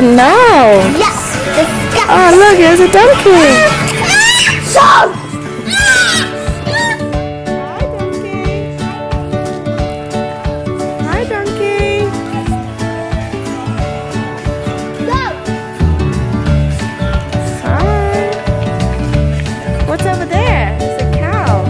no! Yes! Disgusting! Oh, look, there's a donkey! So! Hi, donkey! Go! Hi! What's over there? It's a cow.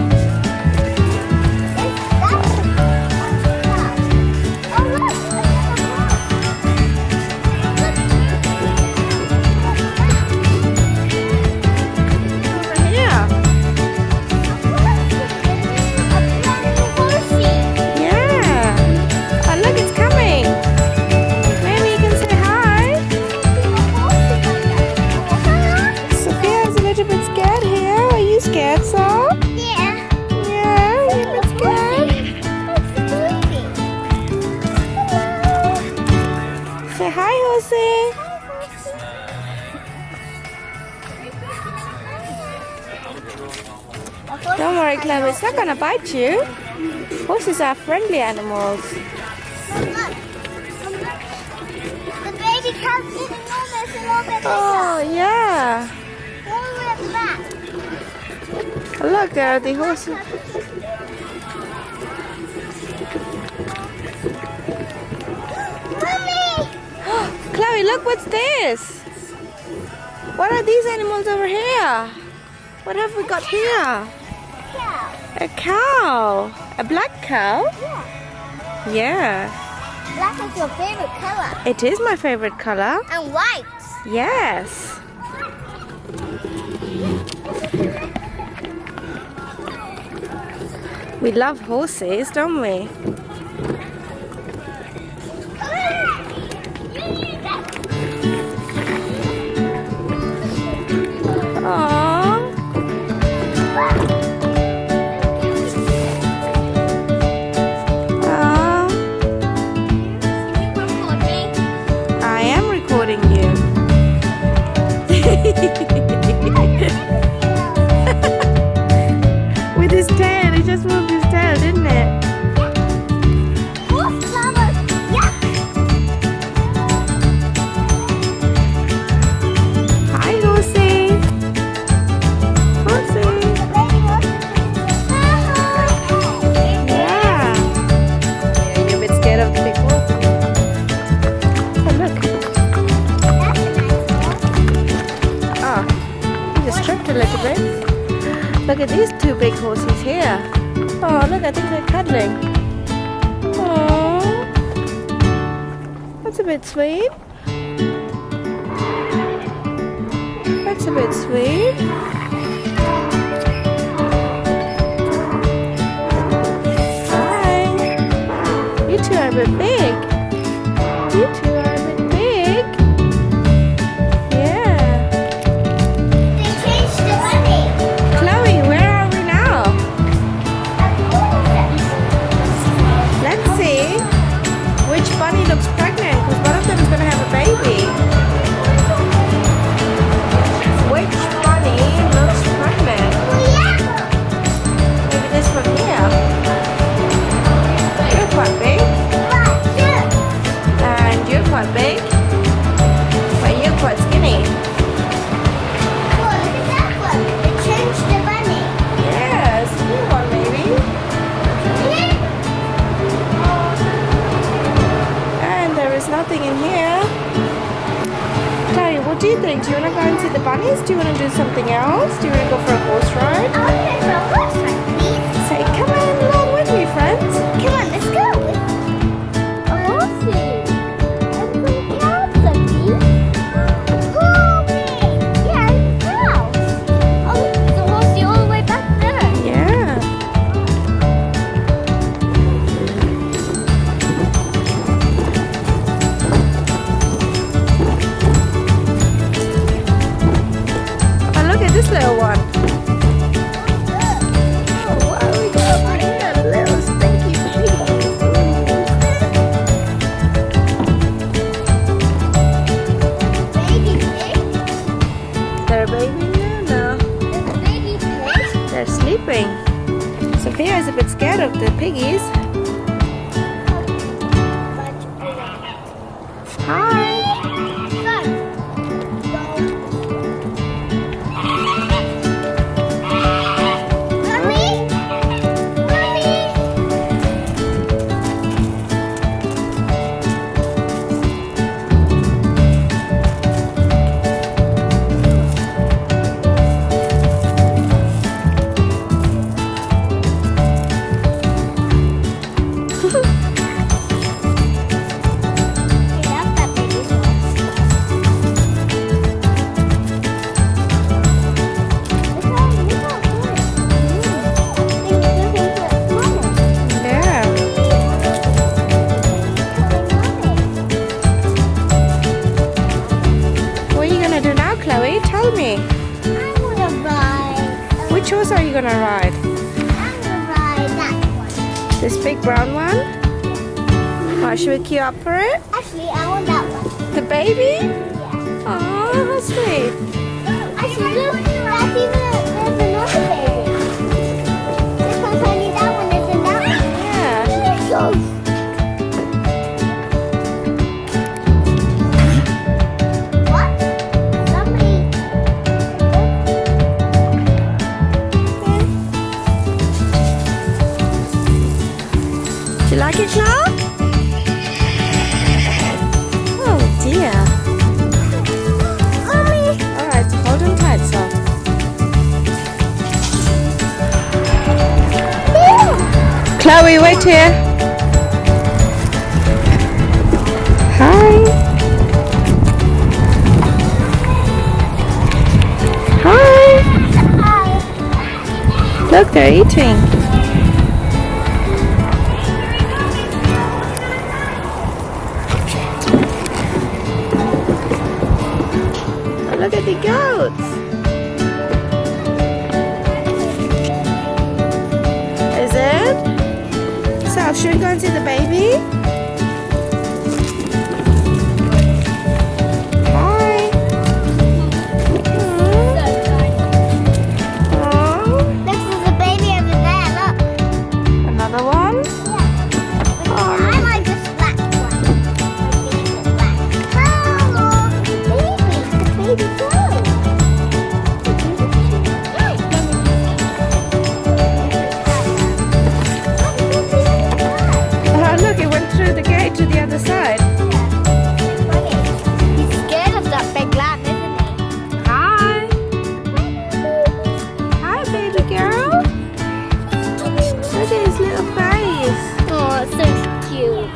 Over here. Yeah. Oh, look, it's coming. Maybe you can say hi. Sophia is a little bit scared here. Are you scared, so? Yeah. Yeah, you're a bit scared. Say hi, Jose. Don't worry, Chloe, it's not gonna bite you. Horses are friendly animals. The baby cow's getting enormous and all that bigger. Oh, yeah. All the way at the back. Oh, look, there are the horses. Mommy! Chloe, look, what's this? What are these animals over here? What have we got here? Cow. A cow. A black cow? Yeah. Yeah. Black is your favorite color. It is my favorite color. And white. Yes. We love horses, don't we? Aww. Aww. I am recording you. With his tail, he just moved his tail, didn't it? Horse flowers. Yeah. Hi, Horsey. Horsey. The baby horse. Yeah. Yeah, you're a bit scared of the big horse. Oh, look. That's a nice horse. Oh, he just tripped a little bit. Look at these two big horses here. Oh, look, I think they're cuddling. Oh, that's a bit sweet. That's a bit sweet. Hi. You two are a bit big. You two are a bit big. Yeah. They changed the bunny. Chloe, where are we now? Let's see which bunny looks pregnant, because one of them is going to have a baby. Which bunny looks pregnant? Maybe this one here. You're quite big. And you're quite big. But you're quite skinny. Yes, new one maybe. And there is nothing in here. Chloe, what do you think? Do you want to go and see the bunnies? Do you want to do something else? Do you want to go for a horse ride? Say, come on along with me, friends. Come on, let's go. A horsey. And some cows, Sophie. Oh, big. Yeah, and cows. Oh, look, there's a horsey all the way back there. Yeah. Oh, look at this little one. Oh, wow, we got over here, a little stinky pig. Baby pig. They're a baby now? No. There's a baby pig. They're sleeping. Sophia is a bit scared of the piggies. Hi. Look, Show me. I want to ride. Which horse are you gonna ride? I'm gonna ride that one. This big brown one? Alright, should we queue up for it? Actually, I want that one. The baby? Yeah. Oh, how sweet. Actually, look, that's even there's another baby. This one's only that one, isn't that one? Yeah. So. What? Somebody. Do you like it now? Oh dear. Alright, so hold on tight, so. Chloe, wait here. Hi. Hi. Hi. Look, they're eating. Oh, look at the goats. Is it? So, should we go and see the baby? Hi. Oh, Look, there's a baby over there, look. another one. Yeah. I like this black one. Hello, the baby goat. Look, it went through the gate to the other side. He's scared of that big lamb, isn't he? Hi. Hi, baby girl. Look at his little face. Oh, it's so cute.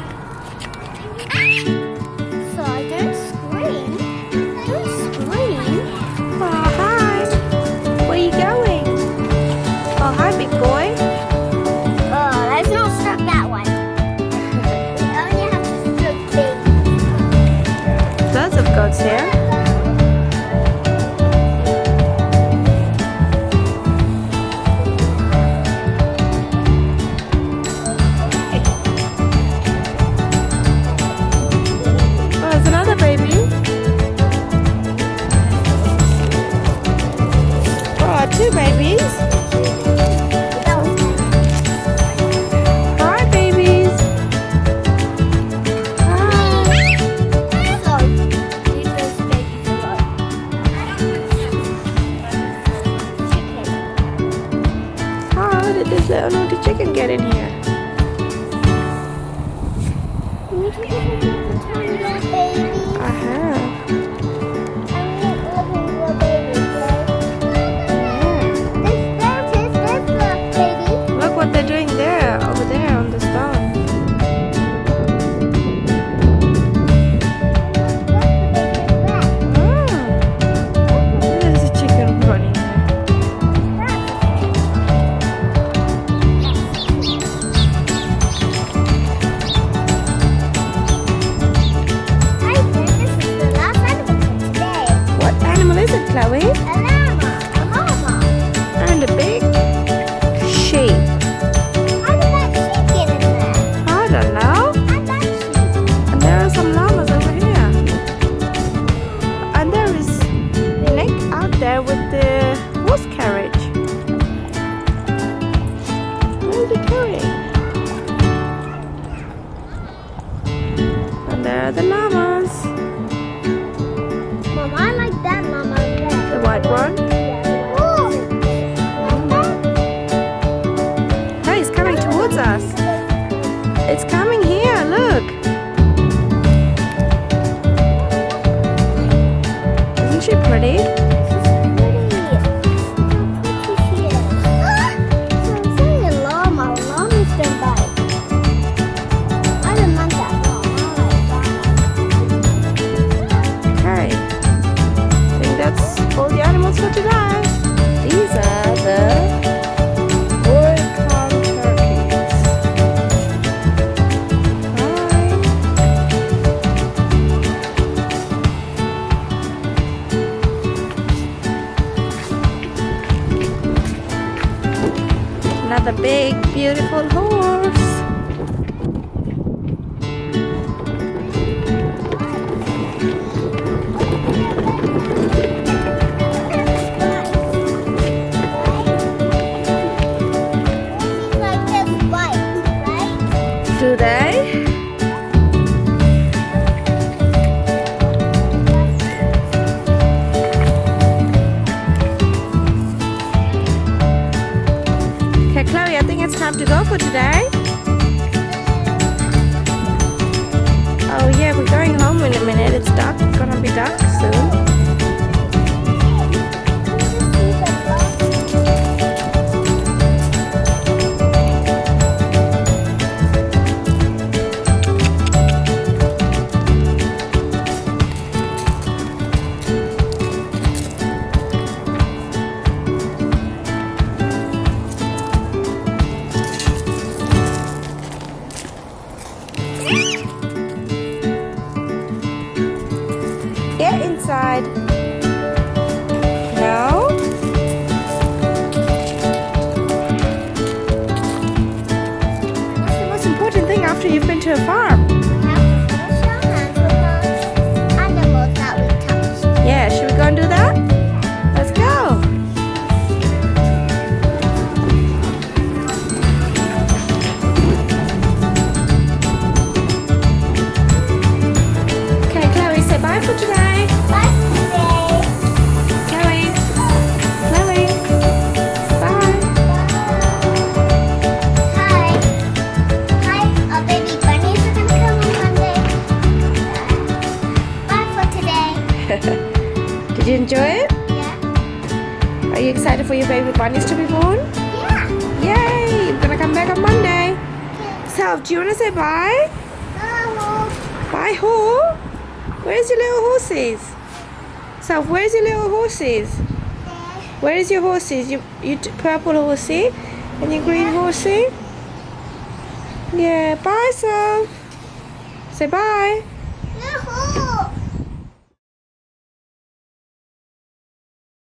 So don't scream. Don't scream. Oh, hi. Where are you going? Oh, hi, big boy. Oh, let's not stroke that one. We only have to stroke big. Lots of goats here. Oh, there's another baby. Oh, two babies. That was Hi, babies. Hi. so, leave those babies alone. How did this little naughty chicken get in here? I have. Look what they're doing there, over there on the stone. There's a chicken running there. What animal is it, Chloe? And a big sheep. I don't know. And there are some llamas over here. And there is Nick out there with the horse carriage. Where is he going? And there are the llamas. Mom, I like that mama. The white one. Hey, it's coming towards us. It's coming here, look. Isn't she pretty? Okay. I think that's all the animals for today. These are the Oricon turkeys. Hi. another big, beautiful horse. Like this white, right? Do they? Okay, Chloe, I think it's time to go for today. Oh yeah, we're going home in a minute. It's dark. It's gonna be dark soon. Get inside. No? What's the most important thing after you've been to a farm? We have to wash our hands from those animals that we touched. Yeah, should we go and do that? Let's go. Okay, Chloe, say bye for today. Bye today. Chloe. Chloe. Bye. Hi. Hi, our baby bunnies are gonna come on Monday. Bye for today. Did you enjoy it? Yeah. Are you excited for your baby bunnies to be born? Yeah. Yay! You're gonna come back on Monday. Self, do you wanna say bye? Hello. Bye, who? Where's your little horses? Self, where's your little horses? Where is your horses? Your purple horsey and your green horsey? Yeah, bye, Self. Say bye.